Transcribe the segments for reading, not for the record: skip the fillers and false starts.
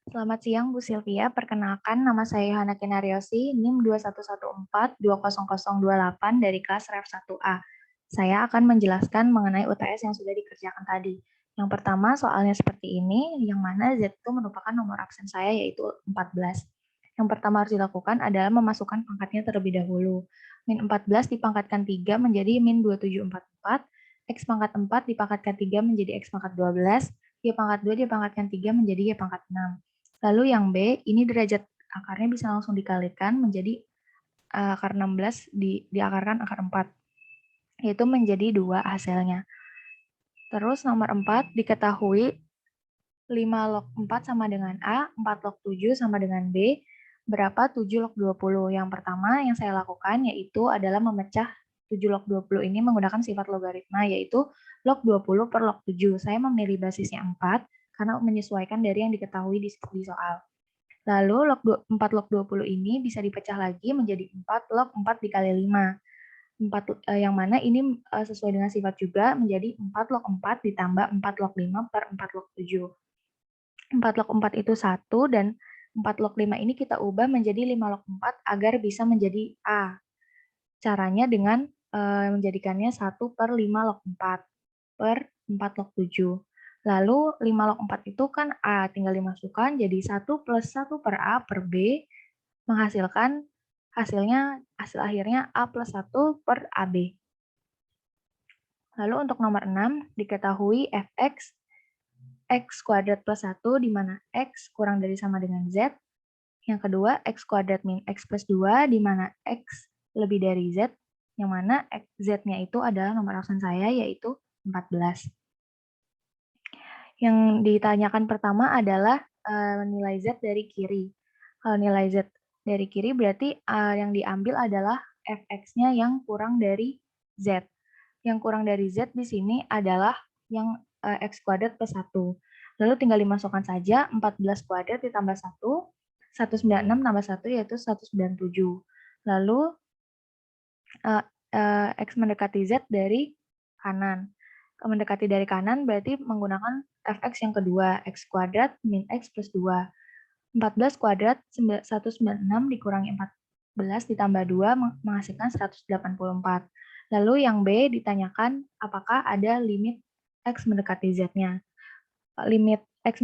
Selamat siang Bu Sylvia, perkenalkan nama saya Yohana Kinaryosi, NIM 2114200028 dari kelas Ref 1A. Saya akan menjelaskan mengenai UTS yang sudah dikerjakan tadi. Yang pertama soalnya seperti ini, yang mana Z itu merupakan nomor absen saya yaitu 14. Yang pertama harus dilakukan adalah memasukkan pangkatnya terlebih dahulu. Min 14 dipangkatkan 3 menjadi min 2744, X pangkat 4 dipangkatkan 3 menjadi X pangkat 12, Y pangkat 2 dipangkatkan 3 menjadi Y pangkat 6. Lalu yang B, ini derajat akarnya bisa langsung dikalikan menjadi akar 16 diakarkan akar 4, yaitu menjadi 2 hasilnya. Terus nomor 4, diketahui 5 log 4 sama dengan A, 4 log 7 sama dengan B, berapa 7 log 20. Yang pertama yang saya lakukan yaitu adalah memecah 7 log 20 ini menggunakan sifat logaritma, yaitu log 20 per log 7. Saya memilih basisnya 4 karena menyesuaikan dari yang diketahui di soal. Lalu 4 log 20 ini bisa dipecah lagi menjadi 4 log 4 dikali 5. Yang mana ini sesuai dengan sifat juga menjadi 4 log 4 ditambah 4 log 5 per 4 log 7. 4 log 4 itu 1 dan 4 log 5 ini kita ubah menjadi 5 log 4 agar bisa menjadi A. Caranya dengan menjadikannya 1 per 5 log 4 per 4 log 7. Lalu 5 log 4 itu kan A, tinggal dimasukkan jadi 1 plus 1 per A per B, menghasilkan hasil akhirnya A plus 1 per AB. Lalu untuk nomor 6, diketahui fx, x kuadrat plus 1, di mana x kurang dari sama dengan z. Yang kedua, x kuadrat min x plus 2, di mana x lebih dari z, yang mana z-nya itu adalah nomor absen saya, yaitu 14. Yang ditanyakan pertama adalah nilai Z dari kiri. Kalau nilai Z dari kiri berarti yang diambil adalah fx-nya yang kurang dari Z. Yang kurang dari Z di sini adalah yang x kuadrat plus 1. Lalu tinggal dimasukkan saja 14 kuadrat ditambah 1, 196 tambah 1 yaitu 197. Lalu X mendekati Z dari kanan. Mendekati dari kanan berarti menggunakan fx yang kedua, x kuadrat min x plus 2. 14 kuadrat 196 dikurangi 14 ditambah 2 menghasilkan 184. Lalu yang B ditanyakan apakah ada limit x mendekati Z-nya. Limit x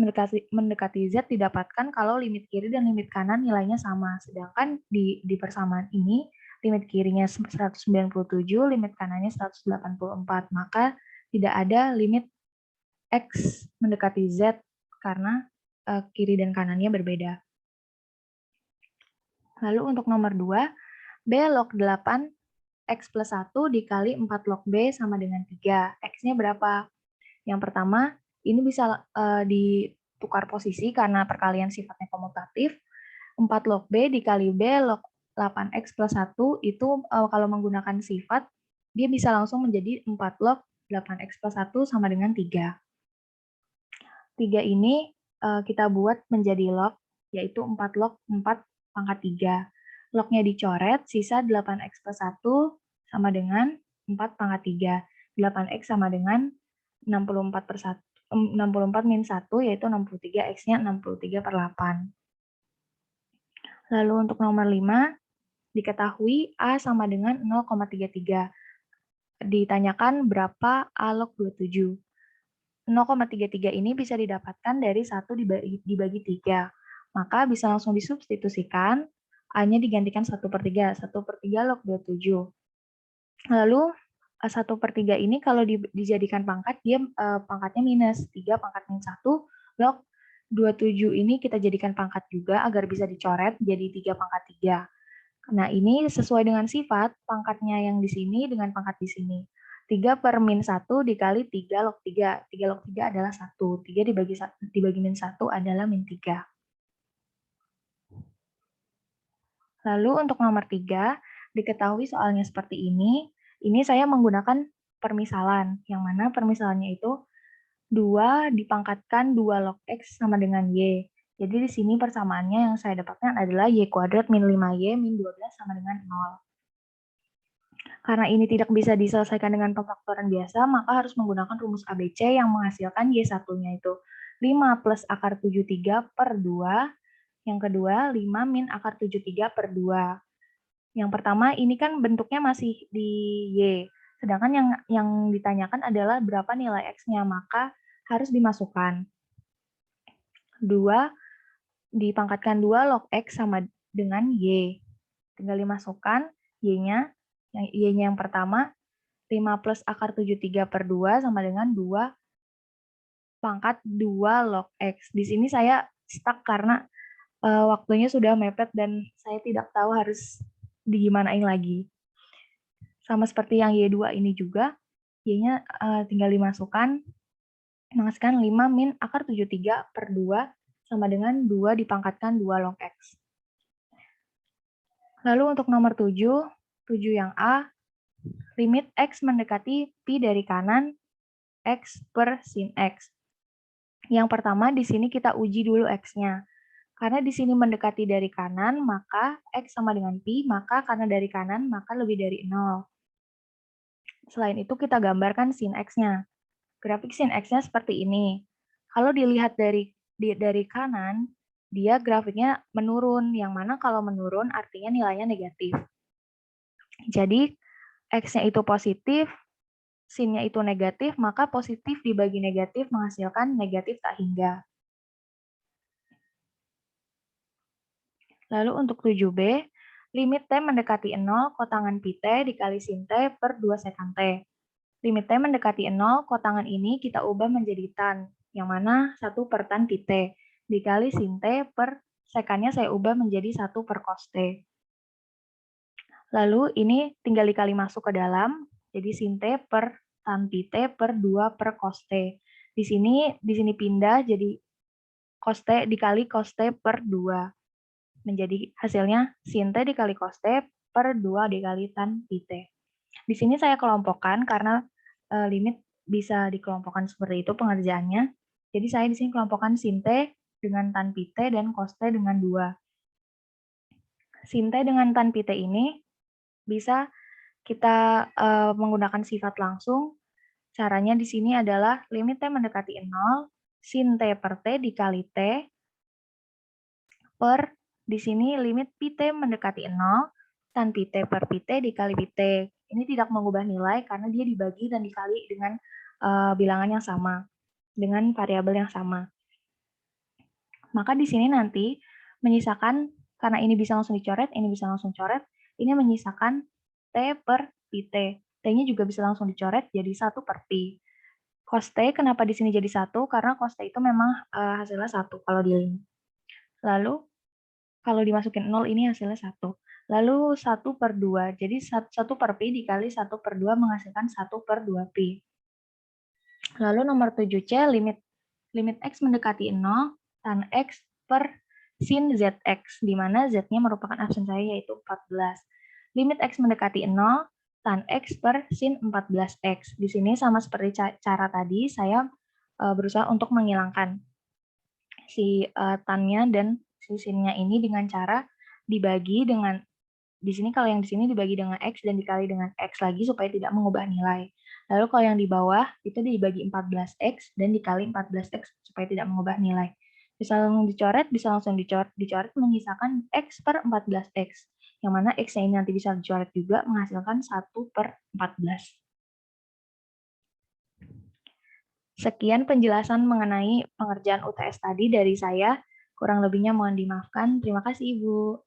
mendekati Z didapatkan kalau limit kiri dan limit kanan nilainya sama. Sedangkan di persamaan ini limit kirinya 197, limit kanannya 184. Maka tidak ada limit X mendekati Z karena kiri dan kanannya berbeda. Lalu untuk nomor 2, B log 8 X plus 1 dikali 4 log B sama dengan 3. X-nya berapa? Yang pertama, ini bisa ditukar posisi karena perkalian sifatnya komutatif. 4 log B dikali B log 8X plus 1 itu kalau menggunakan sifat, dia bisa langsung menjadi 4 log 8X plus 1 sama dengan 3. 3 ini kita buat menjadi log, yaitu 4 log 4 pangkat 3. Lognya dicoret, sisa 8X plus 1 sama dengan 4 pangkat 3. 8X sama dengan 64 per 1, 64 min 1, yaitu 63, X-nya 63 per 8. Lalu untuk nomor 5, diketahui A sama dengan 0,33. Ditanyakan berapa A log 27. 0,33 ini bisa didapatkan dari 1 dibagi 3. Maka bisa langsung disubstitusikan, A-nya digantikan 1 per 3. 1 per 3 log 27. Lalu 1 per 3 ini kalau dijadikan pangkat, dia pangkatnya minus. 3 pangkat min 1 log 27 ini kita jadikan pangkat juga agar bisa dicoret jadi 3 pangkat 3. Nah, ini sesuai dengan sifat pangkatnya yang di sini dengan pangkat di sini. 3 per min 1 dikali 3 log 3. 3 log 3 adalah 1. 3 dibagi min 1 adalah min 3. Lalu untuk nomor 3, diketahui soalnya seperti ini. Ini saya menggunakan permisalan, yang mana permisalannya itu 2 dipangkatkan 2 log X sama dengan Y. Jadi di sini persamaannya yang saya dapatkan adalah Y kuadrat min 5Y min 12 sama dengan 0. Karena ini tidak bisa diselesaikan dengan pemfaktoran biasa, maka harus menggunakan rumus ABC yang menghasilkan Y1-nya itu. 5 plus akar 73 per 2. Yang kedua, 5 min akar 73 per 2. Yang pertama, ini kan bentuknya masih di Y. Sedangkan yang ditanyakan adalah berapa nilai X-nya, maka harus dimasukkan. 2 dipangkatkan 2 log X sama dengan Y. Tinggal dimasukkan Y-nya. Y-nya yang pertama, 5 plus akar 73 per 2 sama dengan 2 pangkat 2 log X. Di sini saya stuck karena waktunya sudah mepet dan saya tidak tahu harus digimanain lagi. Sama seperti yang Y2 ini juga, Y-nya tinggal dimasukkan, menghasilkan 5 min akar 73 per 2 sama dengan 2 dipangkatkan 2 log X. Lalu untuk nomor 7 yang A, limit X mendekati Pi dari kanan, X per sin X. Yang pertama, di sini kita uji dulu X-nya. Karena di sini mendekati dari kanan, maka X sama dengan Pi, maka karena dari kanan, maka lebih dari 0. Selain itu, kita gambarkan sin X-nya. Grafik sin X-nya seperti ini. Kalau dilihat dari kanan, dia grafiknya menurun, yang mana kalau menurun artinya nilainya negatif. Jadi, X-nya itu positif, sin-nya itu negatif, maka positif dibagi negatif menghasilkan negatif tak hingga. Lalu untuk 7B, limit T mendekati 0, kotangan pi T dikali sin T per 2 sekan T. Limit T mendekati 0, kotangan ini kita ubah menjadi tan, yang mana 1 per tan pi T, dikali sin T per sekannya saya ubah menjadi 1 per cos T. Lalu ini tinggal dikali masuk ke dalam, jadi sin T per tan pi T per 2 per cos T. Di sini pindah jadi cos T dikali cos T per 2. Menjadi hasilnya sin T dikali cos T per 2 dikali tan pi T. Di sini saya kelompokkan karena limit bisa dikelompokkan seperti itu pengerjaannya. Jadi saya di sini kelompokkan sin T dengan tan pi T dan cos T dengan 2. Sin T dengan tan pi T ini bisa kita menggunakan sifat langsung. Caranya di sini adalah limit T mendekati 0, sin T per T dikali T per di sini limit pi T mendekati 0, tan pi T per pi T dikali pi T. Ini tidak mengubah nilai karena dia dibagi dan dikali dengan bilangan yang sama, dengan variabel yang sama. Maka di sini nanti menyisakan, karena ini bisa langsung dicoret, ini bisa langsung coret, ini menyisakan T per pi T. T-nya juga bisa langsung dicoret jadi 1 per pi. Cos T kenapa di sini jadi 1? Karena cos T itu memang hasilnya 1 kalau di limit. Lalu kalau dimasukin 0 ini hasilnya 1. Lalu 1 per 2. Jadi 1 per pi dikali 1 per 2 menghasilkan 1 per 2 pi. Lalu nomor 7C, limit X mendekati 0, tan X per sin ZX, di mana Z-nya merupakan absen saya yaitu 14. Limit X mendekati 0, tan X per sin 14X. Di sini sama seperti cara tadi, saya berusaha untuk menghilangkan si tan-nya dan si sin-nya ini dengan cara dibagi dengan, di sini kalau yang di sini dibagi dengan X dan dikali dengan X lagi supaya tidak mengubah nilai. Lalu kalau yang di bawah itu dibagi 14X dan dikali 14X supaya tidak mengubah nilai. Bisa langsung dicoret, bisa langsung dicoret menyisakan X per 14X. Yang mana X-nya ini nanti bisa dicoret juga menghasilkan 1 per 14. Sekian penjelasan mengenai pengerjaan UTS tadi dari saya. Kurang lebihnya mohon dimaafkan. Terima kasih, Ibu.